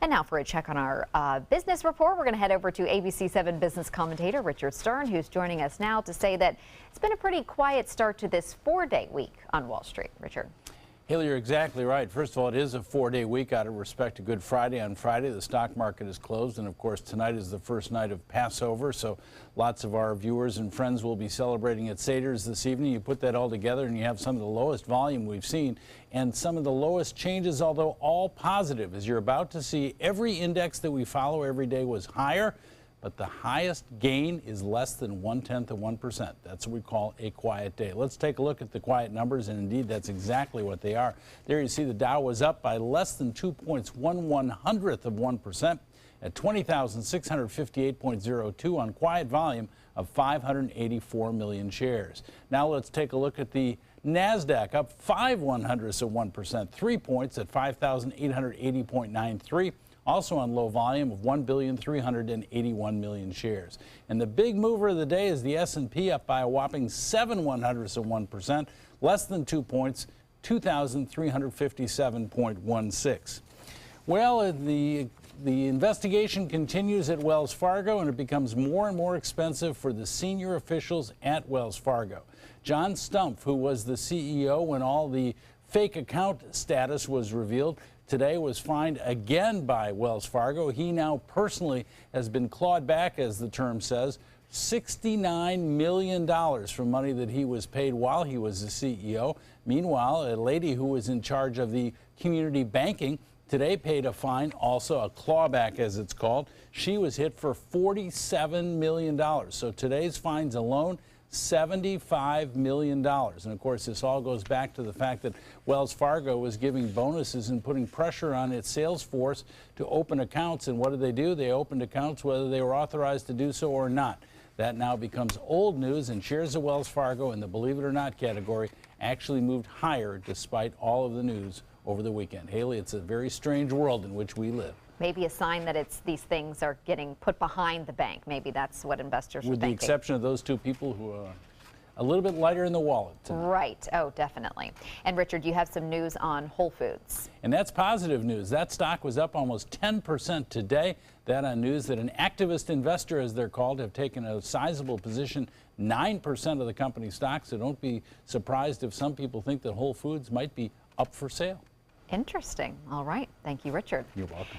And now for a check on our business report, we're going to head over to ABC 7 business commentator Richard Stern, who's joining us now to say that it's been a pretty quiet start to this 4-day week on Wall Street. Richard. Haley, you're exactly right. First of all, it is a 4-day week out of respect to Good Friday. On Friday, the stock market is closed, and of course, tonight is the first night of Passover, so lots of our viewers and friends will be celebrating at Seder's this evening. You put that all together, and you have some of the lowest volume we've seen, and some of the lowest changes, although all positive. As you're about to see, every index that we follow every day was higher, but the highest gain is less than 1/10%. That's what we call a quiet day. Let's take a look at the quiet numbers, and indeed that's exactly what they are. There you see the Dow was up by less than 2 points, 1/100% at 20,658.02 on quiet volume of 584 million shares. Now let's take a look at the NASDAQ, up 0.05%, 3 points at 5,880.93. Also on low volume of 1,381 million shares. And the big mover of the day is the S&P, up by a whopping 0.07%, less than 2 points, 2,357.16. Well, the investigation continues at Wells Fargo, and it becomes more and more expensive for the senior officials at Wells Fargo. John Stumpf, who was the CEO when all the fake account status was revealed, today was fined again by Wells Fargo. He now personally has been clawed back, as the term says, $69 million from money that he was paid while he was the CEO. Meanwhile, a lady who was in charge of the community banking today paid a fine, also a clawback as it's called. She was hit for $47 million. So today's fines alone, $75 million. And of course, this all goes back to the fact that Wells Fargo was giving bonuses and putting pressure on its sales force to open accounts. And what did they do? They opened accounts whether they were authorized to do so or not. That now becomes old news, and shares of Wells Fargo in the believe it or not category actually moved higher despite all of the news over the weekend. Haley, it's a very strange world in which we live. Maybe a sign that these things are getting put behind the bank. Maybe that's what investors are thinking. With the exception of those two people who are a little bit lighter in the wallet tonight. Right. Oh, definitely. And Richard, you have some news on Whole Foods. And that's positive news. That stock was up almost 10% today. That on news that an activist investor, as they're called, have taken a sizable position, 9% of the company's stock. So don't be surprised if some people think that Whole Foods might be up for sale. Interesting. All right. Thank you, Richard. You're welcome.